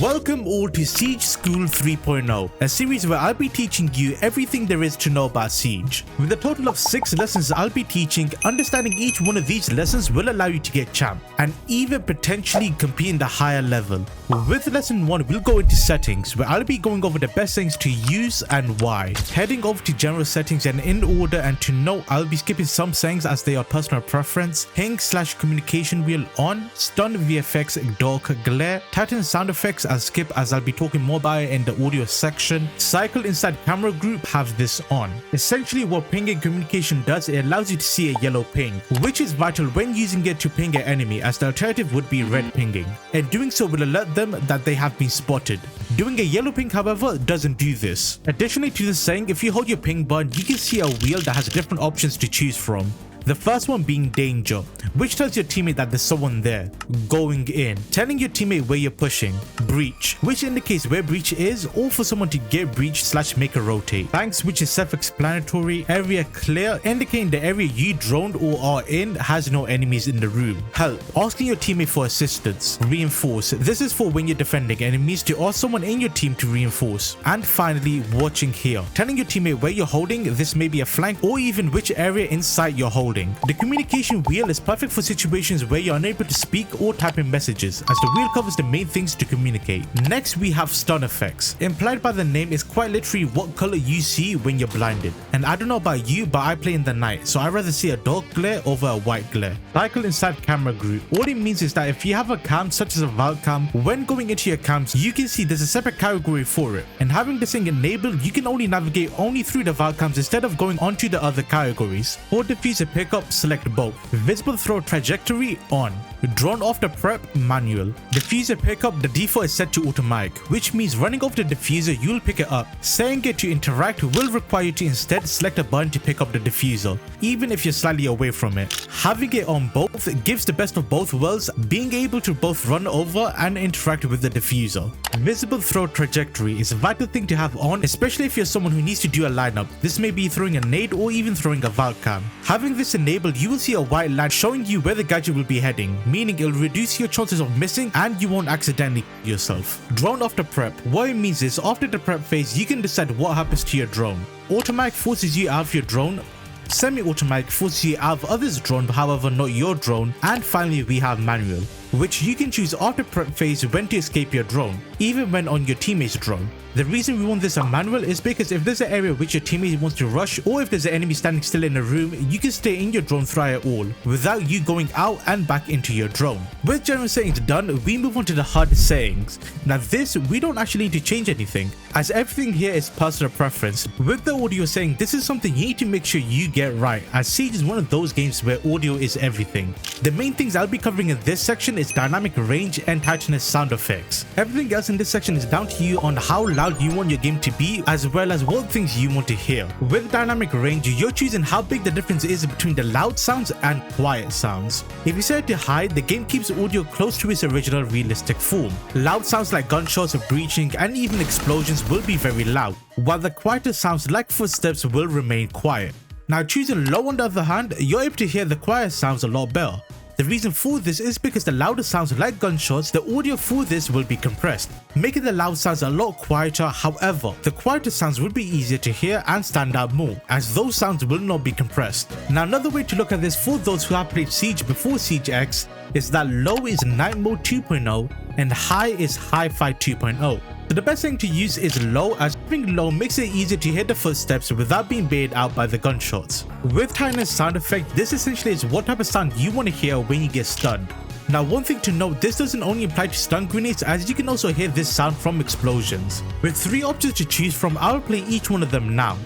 Welcome all to Siege School 3.0, a series where I'll be teaching you everything there is to know about Siege. With a total of 6 lessons I'll be teaching, understanding each one of these lessons will allow you to get champ, and even potentially compete in the higher level. With lesson 1, we'll go into settings, where I'll be going over the best settings to use and why. Heading over to general settings and in order, and to note I'll be skipping some settings as they are personal preference. Ping/communication wheel on, stun VFX, dark glare, Titan sound effects I'll skip as I'll be talking more about it in the audio section. Cycle inside camera group have this on. Essentially what pinging communication does, it allows you to see a yellow ping, which is vital when using it to ping an enemy, as the alternative would be red pinging, and doing so will alert them that they have been spotted. Doing a yellow ping however doesn't do this. Additionally to this saying, if you hold your ping button you can see a wheel that has different options to choose from. The first one being danger, which tells your teammate that there's someone there. Going in, telling your teammate where you're pushing. Breach, which indicates where breach is, or for someone to get breach/make a rotate. Banks, which is self-explanatory. Area clear, indicating the area you droned or are in has no enemies in the room. Help, asking your teammate for assistance. Reinforce, this is for when you're defending enemies, to ask someone in your team to reinforce. And finally, watching here, telling your teammate where you're holding. This may be a flank or even which area inside you're holding. The communication wheel is perfect for situations where you're unable to speak or type in messages, as the wheel covers the main things to communicate. Next we have stun effects. Implied by the name is quite literally what color you see when you're blinded. And I don't know about you, but I play in the night, so I'd rather see a dark glare over a white glare. Cycle inside camera group. All it means is that if you have a cam such as a Valve cam, when going into your cams you can see there's a separate category for it, and having this thing enabled you can only navigate through the Valve cams instead of going onto the other categories. For Defuser Pickup, select both. Visible throw trajectory on. Drawn off the prep, manual. Defuser Pickup, the default is set to automatic, which means running off the diffuser you'll pick it up. Saying it to interact will require you to instead select a button to pick up the diffuser, even if you're slightly away from it. Having it on both gives the best of both worlds, being able to both run over and interact with the diffuser. Visible throw trajectory is a vital thing to have on, especially if you're someone who needs to do a lineup. This may be throwing a nade or even throwing a Valve cam. Having this enabled, you will see a white line showing you where the gadget will be heading, meaning it'll reduce your chances of missing and you won't accidentally kill yourself. Drone after prep. What it means is after the prep phase you can decide what happens to your drone. Automatic forces you out of your drone. Semi-automatic forces you out of others' drone, however not your drone. And finally we have manual, which you can choose after prep phase when to escape your drone, even when on your teammate's drone. The reason we want this on manual is because if there's an area which your teammate wants to rush, or if there's an enemy standing still in a room, you can stay in your drone throughout it all, without you going out and back into your drone. With general settings done, we move on to the HUD settings. Now this, we don't actually need to change anything, as everything here is personal preference. With the audio setting, this is something you need to make sure you get right, as Siege is one of those games where audio is everything. The main things I'll be covering in this section is dynamic range and Titunnuis sound effects. Everything else in this section is down to you on how loud you want your game to be, as well as what things you want to hear. With dynamic range, you're choosing how big the difference is between the loud sounds and quiet sounds. If you set it to high, the game keeps audio close to its original realistic form. Loud sounds like gunshots, breaching, and even explosions will be very loud, while the quieter sounds like footsteps will remain quiet. Now choosing low on the other hand, you're able to hear the quiet sounds a lot better. The reason for this is because the louder sounds like gunshots, the audio for this will be compressed, making the loud sounds a lot quieter. However, the quieter sounds will be easier to hear and stand out more, as those sounds will not be compressed. Now another way to look at this for those who have played Siege before Siege X is that low is night mode 2.0 and high is hi-fi 2.0. So the best thing to use is low, as having low makes it easier to hear the footsteps without being baited out by the gunshots. With Titunnuis sound effect, this essentially is what type of sound you want to hear when you get stunned. Now one thing to note, this doesn't only apply to stun grenades, as you can also hear this sound from explosions. With 3 options to choose from, I'll play each one of them now.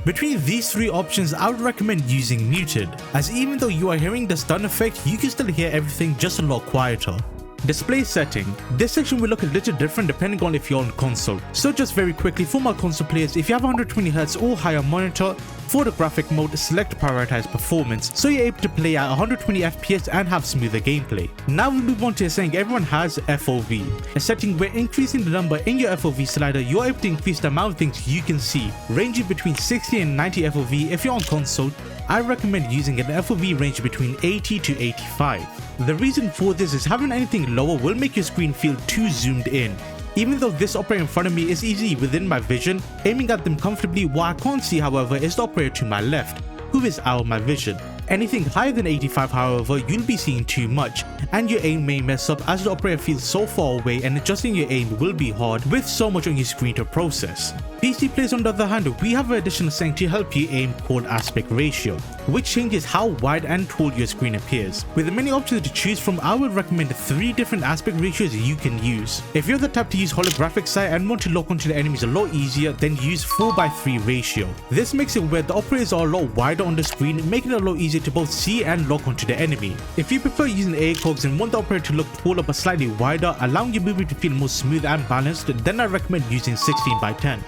Between these 3 options, I would recommend using muted, as even though you are hearing the stun effect, you can still hear everything just a lot quieter. Display setting. This section will look a little different depending on if you're on console. So just very quickly, for my console players, if you have 120Hz or higher monitor, for the graphic mode, select prioritize performance, so you're able to play at 120 FPS and have smoother gameplay. Now we move on to a setting everyone has, FOV. A setting where increasing the number in your FOV slider, you're able to increase the amount of things you can see, ranging between 60 and 90 FOV if you're on console. I recommend using an FOV range between 80 to 85. The reason for this is having anything lower will make your screen feel too zoomed in. Even though this operator in front of me is easily within my vision, aiming at them comfortably, what I can't see however is the operator to my left, who is out of my vision. Anything higher than 85 however, you'll be seeing too much, and your aim may mess up as the operator feels so far away, and adjusting your aim will be hard with so much on your screen to process. PC players on the other hand, we have an additional setting to help you aim called aspect ratio, which changes how wide and tall your screen appears. With many options to choose from, I would recommend 3 different aspect ratios you can use. If you're the type to use holographic sight and want to lock onto the enemies a lot easier, then use 4:3 ratio. This makes it where the operators are a lot wider on the screen, making it a lot easier to both see and lock onto the enemy. If you prefer using ACOGs and want the operator to look taller but slightly wider, allowing your movement to feel more smooth and balanced, then I recommend using 16:10.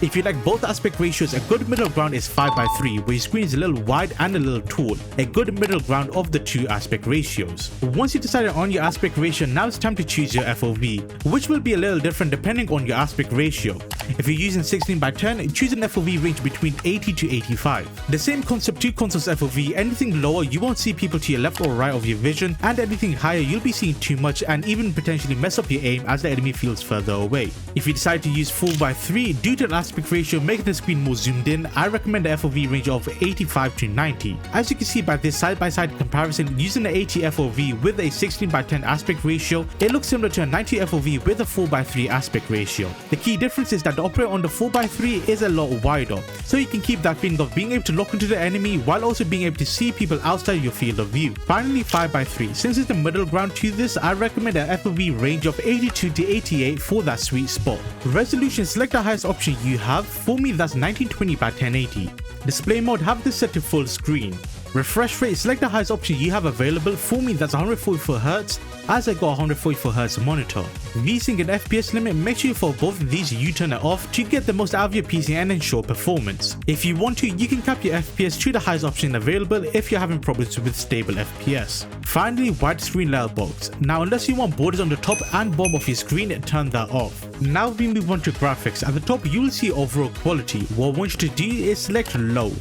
If you like both aspect ratios, a good middle ground is 5:3, where your screen is a little wide and a little tall, a good middle ground of the 2 aspect ratios. Once you decided on your aspect ratio, now it's time to choose your FOV, which will be a little different depending on your aspect ratio. If you're using 16:10, choose an FOV range between 80 to 85. The same concept to console's FOV, anything lower you won't see people to your left or right of your vision, and anything higher you'll be seeing too much and even potentially mess up your aim as the enemy feels further away. If you decide to use 4:3 due to the aspect ratio making the screen more zoomed in, I recommend the FOV range of 85 to 90. As you can see by this side-by-side comparison, using the 80 FOV with a 16:10 aspect ratio, it looks similar to a 90 FOV with a 4:3 aspect ratio. The key difference is that the operator on the 4:3 is a lot wider, so you can keep that feeling of being able to lock into the enemy while also being able to see people outside your field of view. Finally, 5:3. Since it's the middle ground to this, I recommend an FOV range of 82 to 88 for that sweet spot. Resolution, select the highest option you have. For me, that's 1920x1080. Display mode, have this set to full screen. Refresh rate, select the highest option you have available. For me, that's 144Hz, as I got a 144Hz monitor. VSync and FPS limit, make sure for both of these you turn it off to get the most out of your PC and ensure performance. If you want to, you can cap your FPS to the highest option available if you're having problems with stable FPS. Finally, widescreen letterbox. Now unless you want borders on the top and bottom of your screen, turn that off. Now we move on to graphics. At the top you will see overall quality. What I want you to do is select low.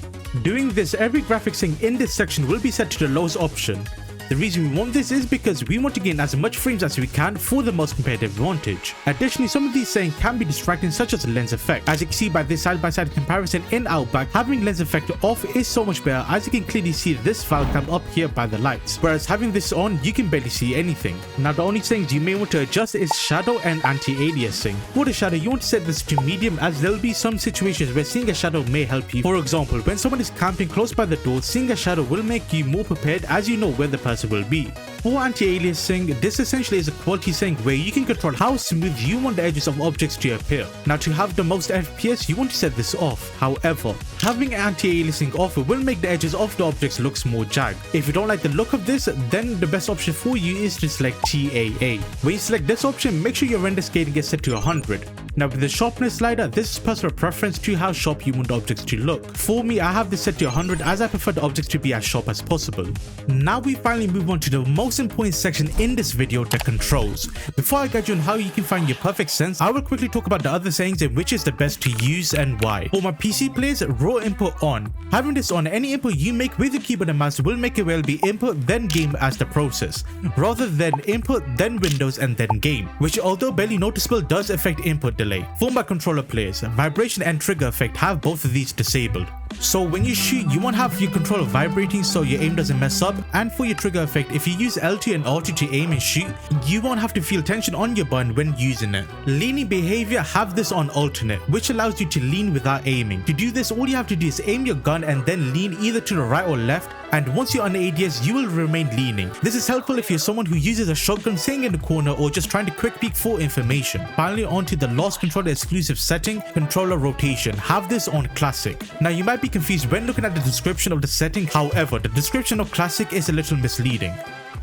Doing this, every graphics setting in this section will be set to the lowest option. The reason we want this is because we want to gain as much frames as we can for the most competitive advantage. Additionally, some of these settings can be distracting, such as lens effect. As you can see by this side-by-side comparison in Outback, having lens effect off is so much better, as you can clearly see this file come up here by the lights, whereas having this on you can barely see anything. Now the only settings you may want to adjust is shadow and anti-aliasing. For the shadow, you want to set this to medium, as there will be some situations where seeing a shadow may help you. For example, when someone is camping close by the door, seeing a shadow will make you more prepared as you know where the person will be. For anti-aliasing, this essentially is a quality setting where you can control how smooth you want the edges of objects to appear. Now to have the most FPS, you want to set this off. However, having anti-aliasing off will make the edges of the objects look more jagged. If you don't like the look of this, then the best option for you is to select TAA. When you select this option, make sure your render scaling is set to 100. Now with the sharpness slider, this is personal preference to how sharp you want the objects to look. For me, I have this set to 100 as I prefer the objects to be as sharp as possible. Now we finally move on to the most important section in this video, the controls. Before I guide you on how you can find your perfect Sens, I will quickly talk about the other settings and which is the best to use and why. For my PC players, raw input on. Having this on, any input you make with the keyboard and mouse will make it well be input then game as the process, rather than input then Windows and then game, which although barely noticeable does affect input delay. For my controller players, vibration and trigger effect have both of these disabled. So when you shoot, you won't have your controller vibrating so your aim doesn't mess up, and for your trigger effect, if you use L2 and R2 to aim and shoot, you won't have to feel tension on your button when using it. Leaning behavior, have this on alternate, which allows you to lean without aiming. To do this, all you have to do is aim your gun and then lean either to the right or left, and once you're on ADS, you will remain leaning. This is helpful if you're someone who uses a shotgun sitting in the corner or just trying to quick peek for information. Finally, onto the last controller exclusive setting, controller rotation. Have this on classic. Now you might be confused when looking at the description of the setting, however, the description of classic is a little misleading.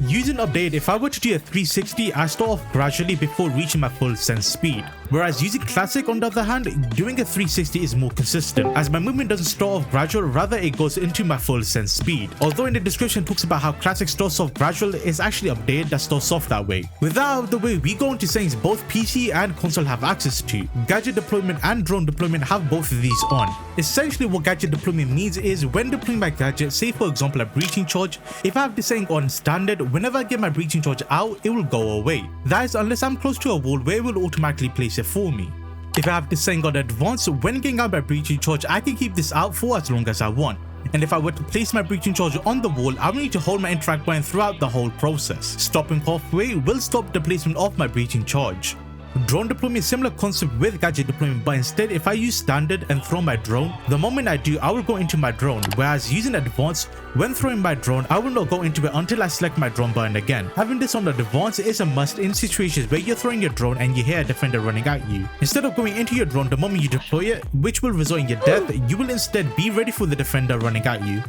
Using update, if I were to do a 360, I start off gradually before reaching my full sense speed. Whereas using classic on the other hand, doing a 360 is more consistent, as my movement doesn't start off gradual, rather it goes into my full sense speed. Although in the description talks about how classic starts off gradual, it's actually update that starts off that way. With that out of the way, we go into settings both PC and console have access to. Gadget deployment and drone deployment have both of these on. Essentially what gadget deployment means is when deploying my gadget, say for example a breaching charge, if I have this setting on standard, whenever I get my breaching charge out, it will go away. That is unless I'm close to a wall where it will automatically place it for me. If I have this setting on advanced, when getting out my breaching charge, I can keep this out for as long as I want. And if I were to place my breaching charge on the wall, I will need to hold my interact button throughout the whole process. Stopping halfway will stop the placement of my breaching charge. Drone deployment is similar concept with gadget deployment, but instead if I use standard and throw my drone, the moment I do, I will go into my drone, whereas using advanced, when throwing my drone, I will not go into it until I select my drone button again. Having this on the advanced is a must in situations where you're throwing your drone and you hear a defender running at you. Instead of going into your drone the moment you deploy it, which will result in your death, you will instead be ready for the defender running at you.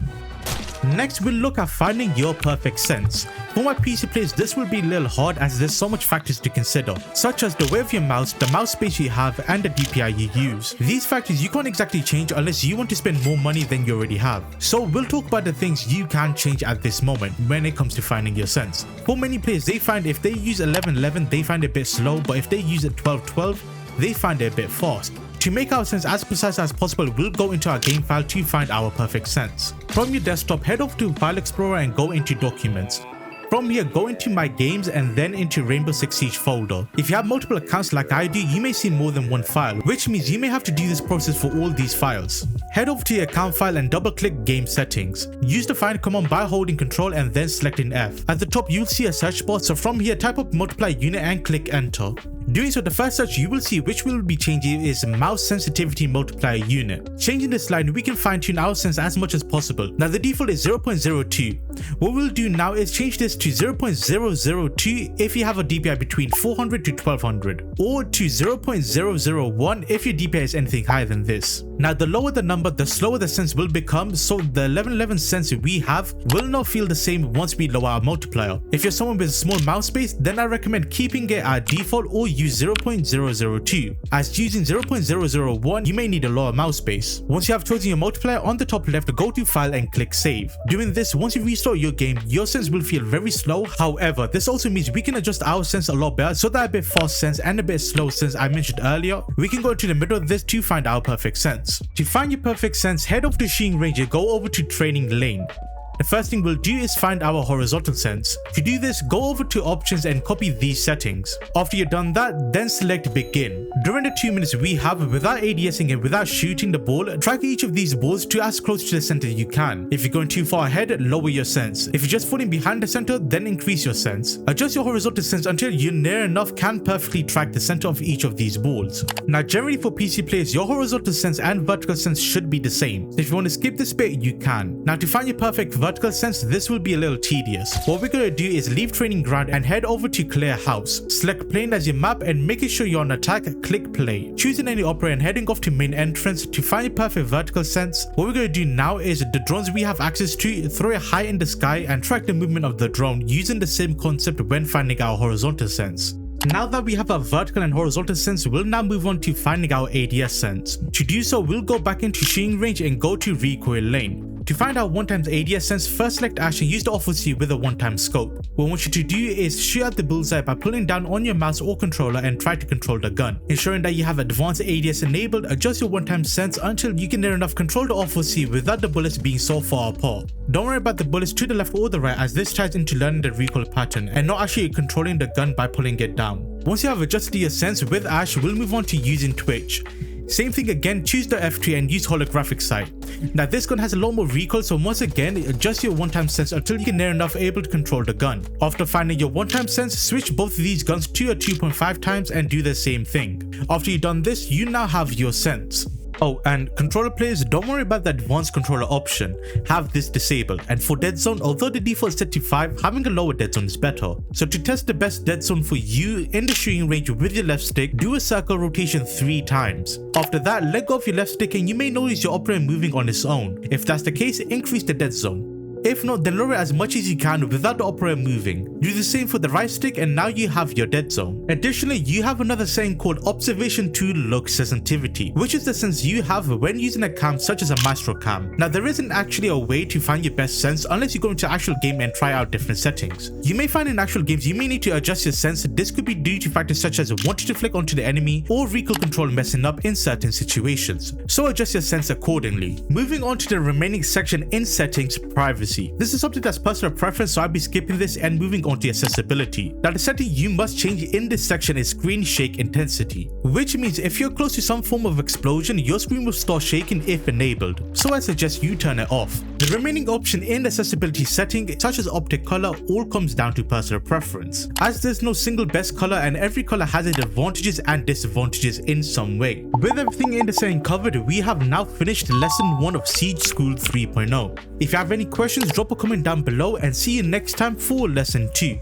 Next, we'll look at finding your perfect sense. For my PC players, this will be a little hard as there's so much factors to consider, such as the way of your mouse, the mouse space you have, and the DPI you use. These factors you can't exactly change unless you want to spend more money than you already have. So we'll talk about the things you can change at this moment when it comes to finding your sense. For many players, they find if they use 1111, they find it a bit slow, but if they use it 1212, they find it a bit fast. To make our sense as precise as possible, we'll go into our game file to find our perfect sense. From your desktop, head off to File Explorer and go into Documents. From here, go into My Games and then into Rainbow Six Siege folder. If you have multiple accounts like I do, you may see more than one file, which means you may have to do this process for all these files. Head over to your account file and double click Game Settings. Use the find command by holding Ctrl and then selecting F. At the top, you'll see a search bar, so from here type up multiply unit and click enter. Doing so, the first search you will see which will be changing is mouse sensitivity multiplier unit. Changing this line, we can fine tune our sense as much as possible. Now the default is 0.02. What we'll do now is change this to 0.002 if you have a DPI between 400 to 1200, or to 0.001 if your DPI is anything higher than this. Now the lower the number, the slower the sense will become, so the 1111 sense we have will not feel the same once we lower our multiplier. If you're someone with a small mouse space, then I recommend keeping it at default or use 0.002. As using 0.001, you may need a lower mouse space. Once you have chosen your multiplier, on the top left, go to File and click Save. Doing this, once you restart your game, your sense will feel very slow. However, this also means we can adjust our sense a lot better, so that a bit fast sense and a bit slow sense I mentioned earlier, we can go into the middle of this to find our perfect sense. To find your perfect sense, head over to Shooting Range and go over to Training Lane. The first thing we'll do is find our horizontal sense. To do this, go over to options and copy these settings. After you've done that, then select begin. During the 2 minutes we have, without ADSing and without shooting the ball, track each of these balls to as close to the center you can. If you're going too far ahead, lower your sense. If you're just falling behind the center, then increase your sense. Adjust your horizontal sense until you're near enough can perfectly track the center of each of these balls. Now generally for PC players, your horizontal sense and vertical sense should be the same. If you want to skip this bit, you can. Now to find your perfect vertical sense, this will be a little tedious. What we're going to do is leave training ground and head over to clear house. Select plane as your map and making sure you're on attack, click play. Choosing any operator and heading off to main entrance. To find your perfect vertical sense, what we're going to do now is the drones we have access to, throw it high in the sky and track the movement of the drone using the same concept when finding our horizontal sense. Now that we have our vertical and horizontal sense, we'll now move on to finding our ADS sense. To do so, we'll go back into Shooting Range and go to Recoil Lane. To find our 1x ADS sense, first select Ash and use the Officer with a 1x scope. What I want you to do is shoot at the bullseye by pulling down on your mouse or controller and try to control the gun. Ensuring that you have advanced ADS enabled, adjust your 1x sense until you can near enough control the Officer without the bullets being so far apart. Don't worry about the bullets to the left or the right, as this ties into learning the recoil pattern and not actually controlling the gun by pulling it down. Once you have adjusted your sense with Ash, we'll move on to using Twitch. Same thing again, choose the F3 and use holographic sight. Now this gun has a lot more recoil, so once again adjust your 1x sense until you can near enough able to control the gun. After finding your 1x sense, switch both of these guns to a 2.5x and do the same thing. After you've done this, you now have your sense. Oh, and controller players, don't worry about the advanced controller option, have this disabled, and for dead zone, although the default is set to 5, having a lower dead zone is better. So to test the best dead zone for you in the shooting range with your left stick, do a circle rotation 3 times. After that, let go of your left stick and you may notice your operator moving on its own. If that's the case, increase the dead zone. If not, then lower it as much as you can without the operator moving. Do the same for the right stick and now you have your dead zone. Additionally, you have another setting called Observation to Look Sensitivity, which is the sense you have when using a cam such as a master cam. Now there isn't actually a way to find your best sense unless you go into actual game and try out different settings. You may find in actual games you may need to adjust your sense. This could be due to factors such as wanting to flick onto the enemy or recoil control messing up in certain situations. So adjust your sense accordingly. Moving on to the remaining section in settings, privacy. This is something that's personal preference, so I'll be skipping this and moving on to accessibility. Now the setting you must change in this section is screen shake intensity, which means if you're close to some form of explosion, your screen will start shaking if enabled, so I suggest you turn it off. The remaining option in the accessibility setting, such as optic color, all comes down to personal preference, as there's no single best color and every color has its advantages and disadvantages in some way. With everything in the setting covered, we have now finished lesson 1 of Siege School 3.0. If you have any questions, drop a comment down below and see you next time for lesson 2.